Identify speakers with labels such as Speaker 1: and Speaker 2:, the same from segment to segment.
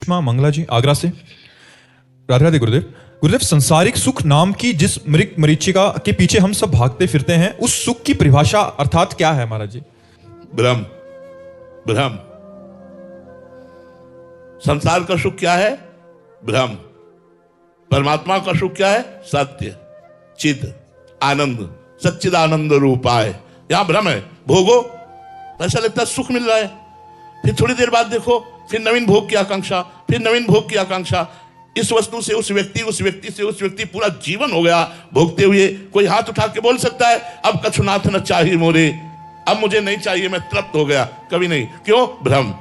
Speaker 1: सुषमा मंगला जी आगरा से। राधे राधे गुरुदेव। गुरुदेव, संसारिक सुख नाम की जिस मृग मरीचिका के पीछे हम सब भागते फिरते हैं, उस सुख की परिभाषा अर्थात क्या है महाराज जी?
Speaker 2: ब्रह्म। ब्रह्म। संसार का सुख क्या है? ब्रह्म। परमात्मा का सुख क्या है? सत्य, चिद, आनंद, सच्चिदानंद रूपाय। यहां ब्रह्म है। भोगो, ऐसा लगता है सुख मिल रहा है, फिर थोड़ी देर बाद देखो फिर नवीन भोग की आकांक्षा, फिर नवीन भोग की आकांक्षा। इस वस्तु से उस व्यक्ति, उस व्यक्ति से उस व्यक्ति, पूरा जीवन हो गया भोगते हुए। कोई हाथ उठा के बोल सकता है अब कछुनाथ न चाहिए मोरे, अब मुझे नहीं चाहिए, मैं तृप्त हो गया? कभी नहीं। क्यों? भ्रम।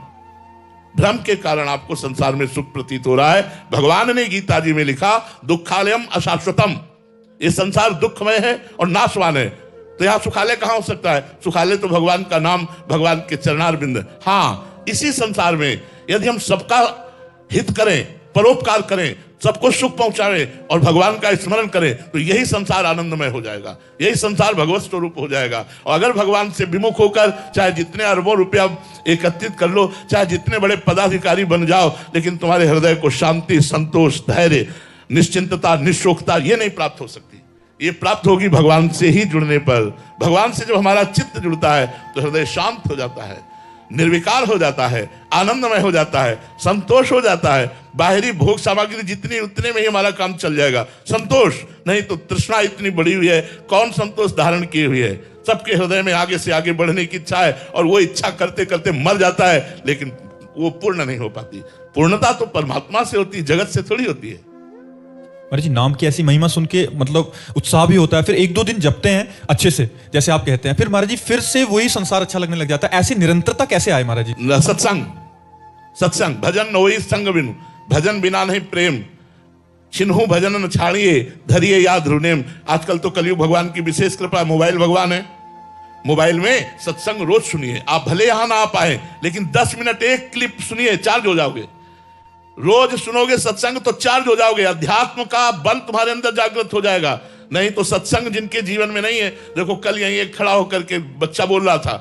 Speaker 2: भ्रम के कारण आपको संसार में सुख प्रतीत हो रहा है। भगवान ने गीता जी में लिखा, दुखालयम अशाश्वतम। ये संसार दुखमय है और नाशवान है। तो यहां सुखालय कहां हो सकता है? सुखालय तो भगवान का नाम, भगवान के चरणारविंद। हाँ, इसी संसार में यदि हम सबका हित करें, परोपकार करें, सबको सुख पहुंचाएं और भगवान का स्मरण करें, तो यही संसार आनंदमय हो जाएगा, यही संसार भगवत स्वरूप हो जाएगा। और अगर भगवान से विमुख होकर चाहे जितने अरबों रुपया एकत्रित कर लो, चाहे जितने बड़े पदाधिकारी बन जाओ, लेकिन तुम्हारे हृदय को शांति, संतोष, धैर्य, निश्चिंतता, निशोकता ये नहीं प्राप्त हो सकती। ये प्राप्त होगी भगवान से ही जुड़ने पर। भगवान से जब हमारा चित्त जुड़ता है तो हृदय शांत हो जाता है, निर्विकार हो जाता है, आनंदमय हो जाता है, संतोष हो जाता है। बाहरी भोग सामग्री जितनी, उतने में ही हमारा काम चल जाएगा। संतोष नहीं तो तृष्णा इतनी बड़ी हुई है, कौन संतोष धारण किए हुए है? सबके हृदय में आगे से आगे बढ़ने की इच्छा है और वो इच्छा करते करते मर जाता है, लेकिन वो पूर्ण नहीं हो पाती। पूर्णता तो परमात्मा से होती है, जगत से थोड़ी होती है।
Speaker 1: महाराज जी, नाम की ऐसी महिमा सुन के मतलब उत्साह भी होता है, फिर एक दो दिन जपते हैं अच्छे से जैसे आप कहते हैं, फिर महाराज जी फिर से वही संसार अच्छा लगने लग जाता है। ऐसी निरंतरता कैसे आए महाराज जी?
Speaker 2: सत्संग। सत्संग भजन नोई संग बिनु, भजन बिना नहीं प्रेम। छिन्हु भजन न छाड़िए, धरिए याद ध्रुनेम। आजकल तो कलयुग भगवान की विशेष कृपा, मोबाइल भगवान है। मोबाइल में सत्संग रोज सुनिए। आप भले यहां ना आ पाए, लेकिन 10 मिनट एक क्लिप सुनिए, चार्ज हो जाओगे। रोज सुनोगे सत्संग तो चार्ज हो जाओगे, अध्यात्म का बल तुम्हारे अंदर जागृत हो जाएगा। नहीं तो सत्संग जिनके जीवन में नहीं है, देखो कल यहीं एक खड़ा होकर के बच्चा बोल रहा था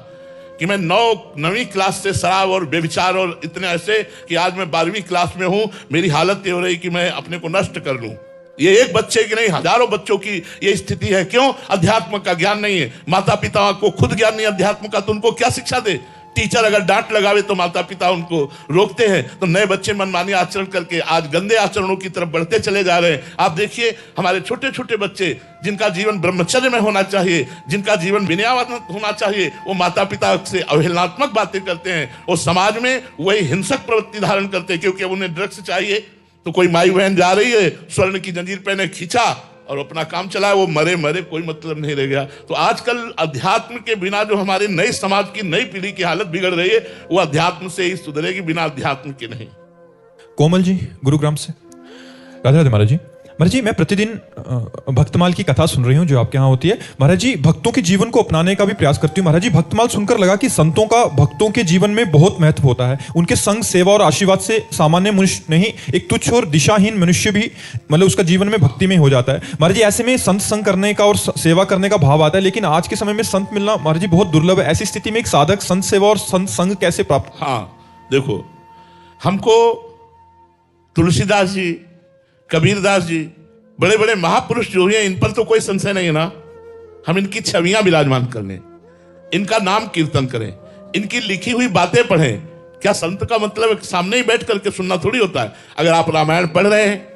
Speaker 2: कि मैं 9वीं क्लास से शराब और व्यभिचार और इतने ऐसे कि आज मैं 12वीं क्लास में हूं, मेरी हालत ये हो रही कि मैं अपने को नष्ट कर लूं। ये एक बच्चे की नहीं, हजारों बच्चों की ये स्थिति है। क्यों? अध्यात्म का ज्ञान नहीं है। माता पिता को खुद ज्ञान नहीं अध्यात्म का, तो उनको क्या शिक्षा दे? टीचर अगर डांट लगावे तो माता पिता उनको रोकते हैं, तो नए बच्चे मनमानी आचरण करके आज गंदे आचरणों की तरफ बढ़ते चले जा रहे हैं। आप देखिए हमारे छोटे छोटे बच्चे, जिनका जीवन ब्रह्मचर्य में होना चाहिए, जिनका जीवन विनयात्मक होना चाहिए, वो माता पिता से अवहेलनात्मक बातें करते हैं, और समाज में वही हिंसक प्रवृत्ति धारण करते हैं। क्योंकि अब उन्हें ड्रग्स चाहिए, तो कोई माई बहन जा रही है, स्वर्ण की जंजीर पहने खींचा और अपना काम चलाया, वो मरे मरे, कोई मतलब नहीं रह गया। तो आजकल अध्यात्म के बिना जो हमारे नए समाज की नई पीढ़ी की हालत बिगड़ रही है, वो अध्यात्म से ही सुधरेगी, बिना अध्यात्म के नहीं।
Speaker 1: कोमल जी गुरुग्राम से। राधे राधे महाराज जी। महाराज जी, मैं प्रतिदिन भक्तमाल की कथा सुन रही हूँ जो आपके यहाँ होती है। महाराज जी, भक्तों के जीवन को अपनाने का भी प्रयास करती हूँ। महाराज जी, भक्तमाल सुनकर लगा कि संतों का भक्तों के जीवन में बहुत महत्व होता है। उनके संग, सेवा और आशीर्वाद से सामान्य मनुष्य नहीं, एक तुच्छ और दिशाहीन मनुष्य भी मतलब उसका जीवन में भक्ति में हो जाता है। महाराज जी, ऐसे में संत संग करने का और सेवा करने का भाव आता है, लेकिन आज के समय में संत मिलना महाराज जी बहुत दुर्लभ है। ऐसी स्थिति में एक साधक संत सेवा और संत संग कैसे प्राप्त?
Speaker 2: हाँ देखो, हमको तुलसीदास जी, कबीरदास जी, बड़े बड़े महापुरुष जो हैं, इन पर तो कोई संशय नहीं है ना। हम इनकी छवियां विराजमान कर लें, इनका नाम कीर्तन करें, इनकी लिखी हुई बातें पढ़ें। क्या संत का मतलब सामने ही बैठ करके सुनना थोड़ी होता है। अगर आप रामायण पढ़ रहे हैं,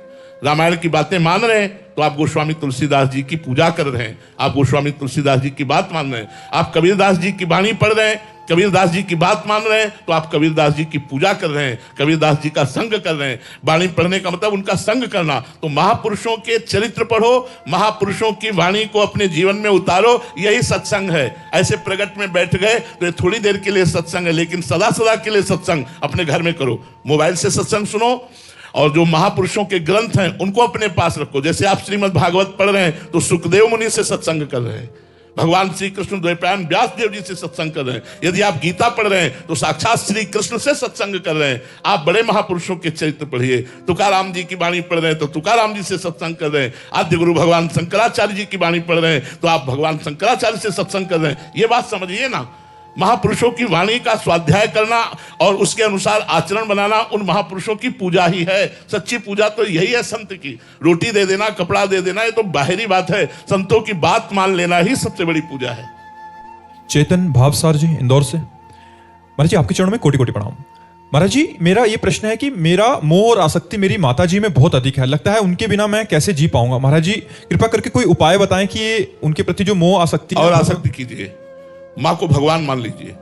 Speaker 2: रामायण की बातें मान रहे हैं, तो आप गोस्वामी तुलसीदास जी की पूजा कर रहे हैं, आप गोस्वामी तुलसीदास जी की बात मान रहे हैं। आप कबीरदास जी की वाणी पढ़ रहे हैं, कबीरदास जी की बात मान रहे हैं, तो आप कबीरदास जी की पूजा कर रहे हैं, कबीरदास जी का संग कर रहे हैं। वाणी पढ़ने का मतलब उनका संग करना। तो महापुरुषों के चरित्र पढ़ो, महापुरुषों की वाणी को अपने जीवन में उतारो, यही सत्संग है। ऐसे प्रगट में बैठ गए तो ये थोड़ी देर के लिए सत्संग है, लेकिन सदा सदा के लिए सत्संग अपने घर में करो। मोबाइल से सत्संग सुनो, और जो महापुरुषों के ग्रंथ हैं उनको अपने पास रखो। जैसे आप श्रीमद् भागवत पढ़ रहे हैं तो सुखदेव मुनि से सत्संग कर रहे हैं, भगवान श्री कृष्ण द्वैपायन व्यास देव जी से सत्संग कर रहे हैं। यदि आप गीता पढ़ रहे हैं तो साक्षात श्री कृष्ण से सत्संग कर रहे हैं। आप बड़े महापुरुषों के चरित्र पढ़िए। तुकाराम जी की वाणी पढ़ रहे हैं तो तुकाराम जी से सत्संग कर रहे हैं। आद्य गुरु भगवान शंकराचार्य जी की वाणी पढ़ रहे हैं तो आप भगवान शंकराचार्य से सत्संग कर रहे हैं। ये बात समझिए ना। महापुरुषों की वाणी का स्वाध्याय करना और उसके अनुसार आचरण बनाना उन महापुरुषों की पूजा ही है। सच्ची पूजा तो यही है संत की। रोटी दे देना, कपड़ा दे देना, ये तो बाहरी बात है। संतों की बात मान लेना ही सबसे बड़ी पूजा है।
Speaker 1: चेतन भावसार जी इंदौर से। महाराज जी आपके चरणों में कोटि कोटि प्रणाम। महाराज जी मेरा ये प्रश्न है कि मेरा मोह और आसक्ति मेरी माता जी में बहुत अधिक है, लगता है उनके बिना मैं कैसे जी पाऊंगा। महाराज जी कृपा करके कोई उपाय बताएं कि ये उनके प्रति जो मोह आसक्ति
Speaker 2: और आसक्ति कीजिए, माँ को भगवान मान लीजिए।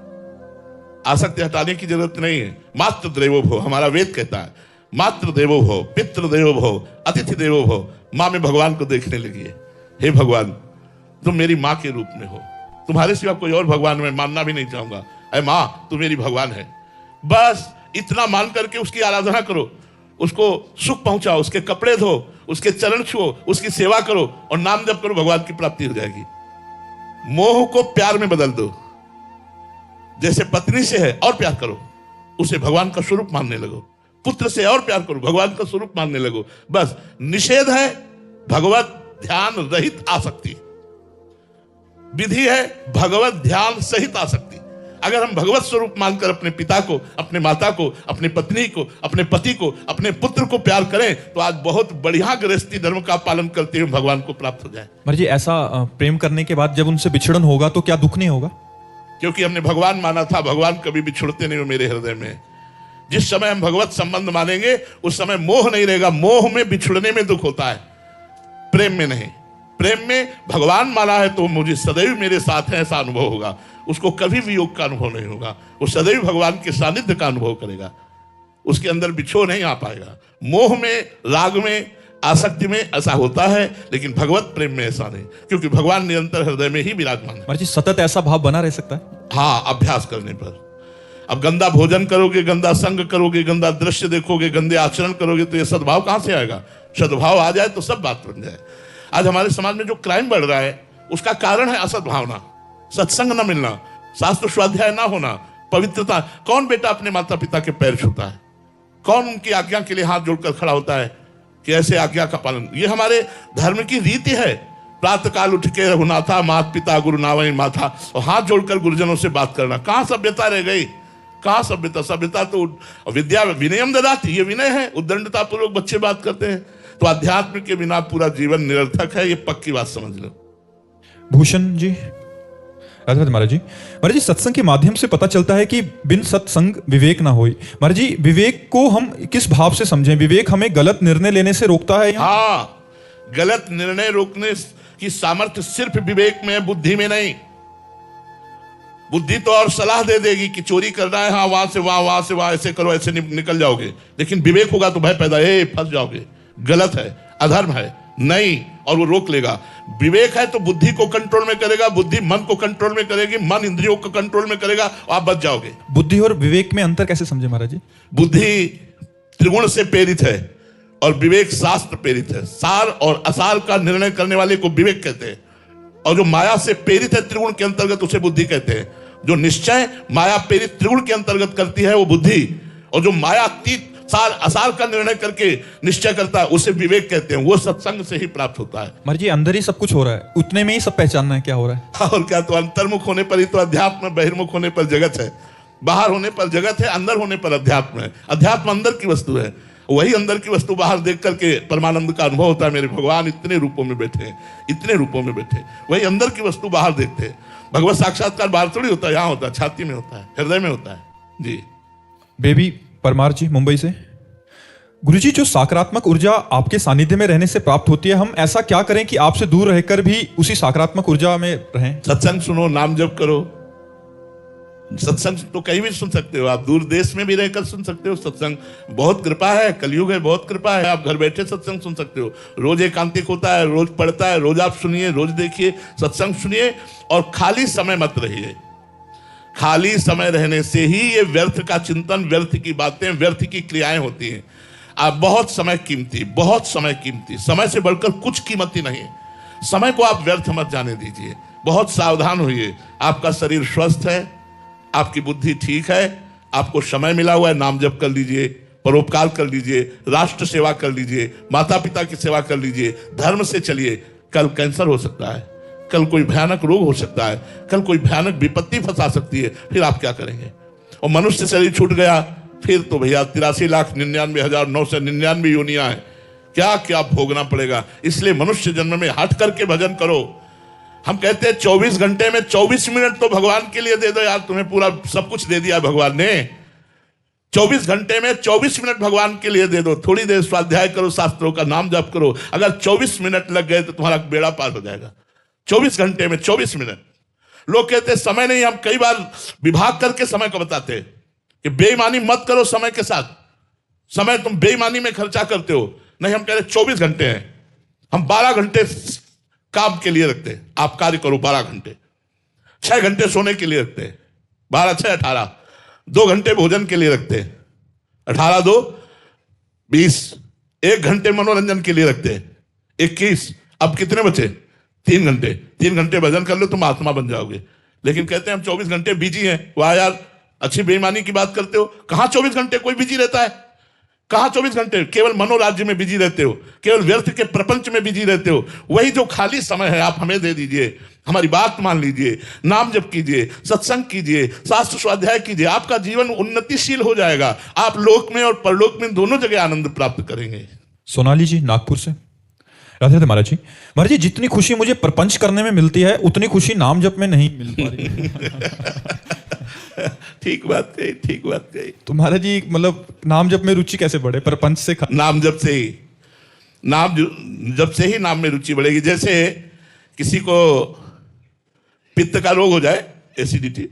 Speaker 2: आसक्ति हटाने की जरूरत नहीं है। मातृ देवो भव, हमारा वेद कहता है मातृ देवो भव, पितृ देवो भव, अतिथि देवो भव। माँ में भगवान को देखने लगिए। हे भगवान, तुम मेरी माँ के रूप में हो, तुम्हारे सिवा कोई और भगवान मैं मानना भी नहीं चाहूंगा। अरे माँ तू मेरी भगवान है। बस इतना मान करके उसकी आराधना करो, उसको सुख पहुंचाओ, उसके कपड़े धो, उसके चरण छुओ, उसकी सेवा करो और नाम जप करो, भगवान की प्राप्ति हो जाएगी। मोह को प्यार में बदल दो। जैसे पत्नी से है और प्यार करो, उसे भगवान का स्वरूप मानने लगो। पुत्र से और प्यार करो, भगवान का स्वरूप मानने लगो। बस निषेध है भगवत ध्यान रहित आसक्ति, विधि है भगवत ध्यान सहित आसक्ति। अगर हम भगवत स्वरूप मानकर अपने पिता को, अपने माता को, अपने पत्नी को, अपने पति को, अपने पुत्र को प्यार करें तो आज बहुत बढ़िया गृहस्थी धर्म का पालन करते हुए भगवान को प्राप्त हो जाए।
Speaker 1: महाराज जी ऐसा प्रेम करने के बाद जब उनसे बिछड़न होगा तो क्या दुख नहीं होगा?
Speaker 2: क्योंकि हमने भगवान माना था। भगवान कभी बिछुड़ते नहीं हो मेरे हृदय में। जिस समय हम भगवत संबंध मानेंगे उस समय मोह नहीं रहेगा। मोह में बिछुड़ने में दुख होता है, प्रेम में नहीं। प्रेम में भगवान माना है तो मुझे सदैव मेरे साथ है ऐसा अनुभव होगा। उसको कभी वियोग का अनुभव नहीं होगा। वो सदैव भगवान के सानिध्य का अनुभव करेगा। उसके अंदर बिछो नहीं आ पाएगा। मोह में, राग में, आसक्ति में ऐसा होता है, लेकिन भगवत प्रेम में ऐसा नहीं, क्योंकि भगवान निरंतर हृदय में ही विराजमान है।
Speaker 1: महाराज जी सतत ऐसा भाव बना रह सकता है?
Speaker 2: हाँ, अभ्यास करने पर। अब गंदा भोजन करोगे, गंदा संग करोगे, गंदा दृश्य देखोगे, गंदे आचरण करोगे तो ये सद्भाव कहां से आएगा? सद्भाव आ जाए तो सब बात बन जाए। आज हमारे समाज में जो क्राइम बढ़ रहा है उसका कारण है असद्भावना, सत्संग न मिलना, शास्त्र स्वाध्याय ना होना, पवित्रता। कौन बेटा अपने माता पिता के पैर छूता है? कौन उनकी आज्ञा के लिए हाथ जोड़कर खड़ा होता है कि ऐसे आज्ञा का पालन? ये हमारे धर्म की रीति है। प्रातः काल उठ के रघुनाथा, माता पिता गुरु नावई माथा, और हाथ जोड़कर गुरुजनों से बात करना। कहां सभ्यता रह गई? कहां सभ्यता? सभ्यता तो विद्या विनयम ददाति, ये विनय है। उद्दंडता पूर्वक बच्चे बात करते हैं। तो अध्यात्म के बिना पूरा जीवन निरर्थक है, ये पक्की बात समझ लो।
Speaker 1: भूषण जी, राधे महाराज जी। महाराज जी सत्संग के माध्यम से पता चलता है कि बिन सत्संग विवेक ना होई। महाराज जी विवेक को हम किस भाव से समझें? विवेक हमें गलत निर्णय लेने से रोकता है?
Speaker 2: हाँ, गलत निर्णय रोकने की सामर्थ्य सिर्फ विवेक में है, बुद्धि में नहीं। बुद्धि तो और सलाह दे देगी कि चोरी करना है, हाँ वहां से वहां से वहां, ऐसे करो, ऐसे निकल जाओगे। लेकिन विवेक होगा तो भय पैदा, फंस जाओगे, गलत है, अधर्म है, नहीं, और वो रोक लेगा। विवेक है तो बुद्धि को कंट्रोल में करेगा, बुद्धि मन को कंट्रोल में करेगी, मन इंद्रियों को कंट्रोल में करेगा, और आप बच जाओगे।
Speaker 1: बुद्धि और विवेक में अंतर कैसे समझे महाराज जी?
Speaker 2: बुद्धि त्रिगुण से प्रेरित है और विवेक शास्त्र प्रेरित है। सार और असार का निर्णय करने वाले को विवेक कहते हैं, और जो माया से प्रेरित है त्रिगुण के अंतर्गत उसे बुद्धि कहते हैं। जो निश्चय माया प्रेरित त्रिगुण के अंतर्गत करती है वो बुद्धि, और जो माया तीत सार असार का निर्णय करके निश्चय करता है उसे विवेक कहते हैं। वो सत्संग से ही प्राप्त होता है।
Speaker 1: महाराज जी अंदर ही सब कुछ हो रहा है, उतने में ही सब पहचानना है क्या हो रहा है।
Speaker 2: और क्या? तो अंतर्मुख होने पर ही तो अध्यात्म, बहिर्मुख होने पर जगत है। बाहर होने पर जगत है, अंदर होने पर अध्यात्म है। अध्यात्म अंदर की वस्तु है, वही अंदर की वस्तु बाहर देख करके परमानंद का अनुभव होता है। मेरे भगवान इतने रूपों में बैठे हैं, इतने रूपों में बैठे, वही अंदर की वस्तु बाहर देखते हैं। भगवत साक्षात्कार बाहर थोड़ी होता है, यहाँ होता है, छाती में होता है, हृदय में होता है। जी
Speaker 1: बेबी परमार जी मुंबई से। गुरुजी जो सकारात्मक ऊर्जा आपके सानिध्य में रहने से प्राप्त होती है, हम ऐसा क्या करें कि आपसे दूर रहकर भी उसी सकारात्मक ऊर्जा में रहें? सत्संग
Speaker 2: सुनो, नाम जप करो। सत्संग तो कहीं भी सुन सकते हो, आप दूर देश में भी रहकर सुन सकते हो। सत्संग बहुत कृपा है, कलयुग है, बहुत कृपा है। आप घर बैठे सत्संग सुन सकते हो। रोज एकांतिक होता है, रोज पढ़ता है, रोज आप सुनिए, रोज देखिए, सत्संग सुनिए, और खाली समय मत रहिए। खाली समय रहने से ही ये व्यर्थ का चिंतन, व्यर्थ की बातें, व्यर्थ की क्रियाएं होती हैं। आप बहुत समय कीमती, बहुत समय कीमती, समय से बढ़कर कुछ कीमती नहीं। समय को आप व्यर्थ मत जाने दीजिए। बहुत सावधान होइए। आपका शरीर स्वस्थ है, आपकी बुद्धि ठीक है, आपको समय मिला हुआ है, नाम जप कर लीजिए, परोपकार कर लीजिए, राष्ट्र सेवा कर लीजिए, माता पिता की सेवा कर लीजिए, धर्म से चलिए। कल कैंसर हो सकता है, कल कोई भयानक रोग हो सकता है, कल कोई भयानक विपत्ति फंसा सकती है, फिर आप क्या करेंगे? और मनुष्य शरीर छूट गया फिर तो भैया 83,99,999 योनियां है, क्या क्या भोगना पड़ेगा। इसलिए मनुष्य जन्म में हट करके भजन करो। हम कहते हैं 24 घंटे में 24 मिनट तो भगवान के लिए दे दो यार, तुम्हें पूरा सब कुछ दे दिया भगवान ने। 24 घंटे में 24 मिनट भगवान के लिए दे दो। थोड़ी देर स्वाध्याय करो, शास्त्रों का नाम जप करो। अगर 24 मिनट लग गए तो तुम्हारा बेड़ा पार हो जाएगा। 24 घंटे में 24 मिनट। लोग कहते हैं समय नहीं, हम कई बार विभाग करके समय को बताते हैं कि बेईमानी मत करो समय के साथ, समय तुम बेईमानी में खर्चा करते हो। नहीं, हम कह रहे 24 घंटे हैं, हम 12 घंटे काम के लिए रखते हैं। आप कार्य करो 12 घंटे, 6 घंटे सोने के लिए रखते हैं, 12 6 18, 2 घंटे भोजन के लिए रखते हैं, 18 2 20, 1 घंटे मनोरंजन के लिए रखते हैं, 21। अब कितने बचे? 3 घंटे। 3 घंटे भजन कर लो, तुम आत्मा बन जाओगे। लेकिन कहते हैं हम 24 घंटे बिजी हैं। वाह यार, अच्छी बेईमानी की बात करते हो। कहां 24 घंटे कोई बिजी रहता है? कहां 24 घंटे? केवल मनोराज्य में बिजी रहते हो, केवल व्यर्थ के प्रपंच में बिजी रहते हो। वही जो खाली समय है आप हमें दे दीजिए, हमारी बात मान लीजिए, नाम जप कीजिए, सत्संग कीजिए, शास्त्र स्वाध्याय कीजिए। आपका जीवन उन्नतिशील हो जाएगा। आप लोक में और परलोक में दोनों जगह आनंद प्राप्त करेंगे।
Speaker 1: सोनाली जी नागपुर से। राधे राधे महाराज जी। महाराज जी, जितनी खुशी मुझे प्रपंच करने में मिलती है उतनी खुशी नाम जप में नहीं मिल पा रही।
Speaker 2: ठीक बात कही, ठीक बात कही।
Speaker 1: तो महाराज जी, मतलब नाम जप में रुचि कैसे बढ़े? प्रपंच से
Speaker 2: नाम जप से ही, नाम जप से ही नाम में रुचि बढ़ेगी। जैसे किसी को पित्त का रोग हो जाए, एसिडिटी,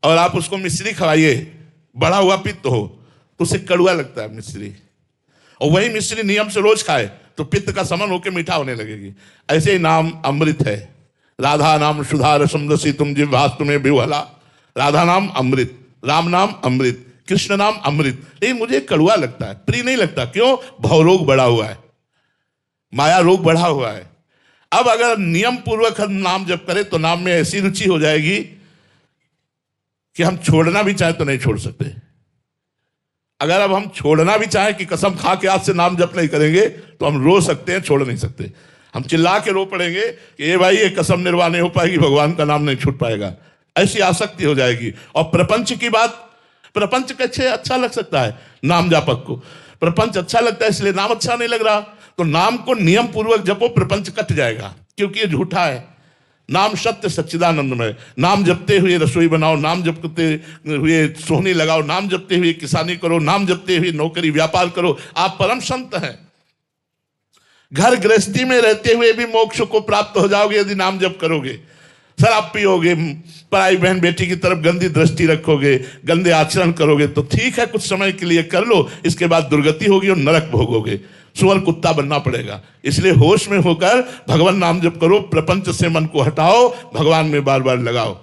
Speaker 2: और आप उसको मिश्री खवाइए, बढ़ा हुआ पित्त हो तो उसे कड़वा लगता है मिश्री, और वही मिश्री नियम से रोज खाए तो पित्त का समन होकर मीठा होने लगेगी। ऐसे ही नाम अमृत है। राधा नाम सुधा रसम रसी तुम जिह्वास्तु में बिह्वला। राधा नाम अमृत, राम नाम अमृत, कृष्ण नाम अमृत। लेकिन मुझे कड़वा लगता है, प्रिय नहीं लगता। क्यों? भवरोग बढ़ा हुआ है, माया रोग बढ़ा हुआ है। अब अगर नियम पूर्वक हम नाम जप करें तो नाम में ऐसी रुचि हो जाएगी कि हम छोड़ना भी चाहें तो नहीं छोड़ सकते। अगर अब हम छोड़ना भी चाहें कि कसम खा के आज से नाम जप नहीं करेंगे, तो हम रो सकते हैं, छोड़ नहीं सकते। हम चिल्ला के रो पड़ेंगे कि ये भाई, ये कसम निर्वाह नहीं हो पाएगी, भगवान का नाम नहीं छूट पाएगा। ऐसी आसक्ति हो जाएगी। और प्रपंच की बात, प्रपंच कैसे अच्छा लग सकता है? नाम जापक को प्रपंच अच्छा लगता है, इसलिए नाम अच्छा नहीं लग रहा। तो नाम को नियम पूर्वक जपो, प्रपंच कट जाएगा, क्योंकि ये झूठा है। नाम सत्य सच्चिदानंदमय। नाम जपते हुए रसोई बनाओ, नाम जपते हुए सोहनी लगाओ, नाम जपते हुए किसानी करो, नाम जपते हुए नौकरी व्यापार करो। आप परम संत हैं। घर गृहस्थी में रहते हुए भी मोक्ष को प्राप्त हो जाओगे यदि नाम जप करोगे। शराब पियोगे, पराई बहन बेटी की तरफ गंदी दृष्टि रखोगे, गंदे आचरण करोगे तो ठीक है, कुछ समय के लिए कर लो, इसके बाद दुर्गति होगी और नरक भोगोगे। सुअर कुत्ता बनना पड़ेगा। इसलिए होश में होकर भगवान नाम जप करो, प्रपंच से मन को हटाओ, भगवान में बार बार लगाओ।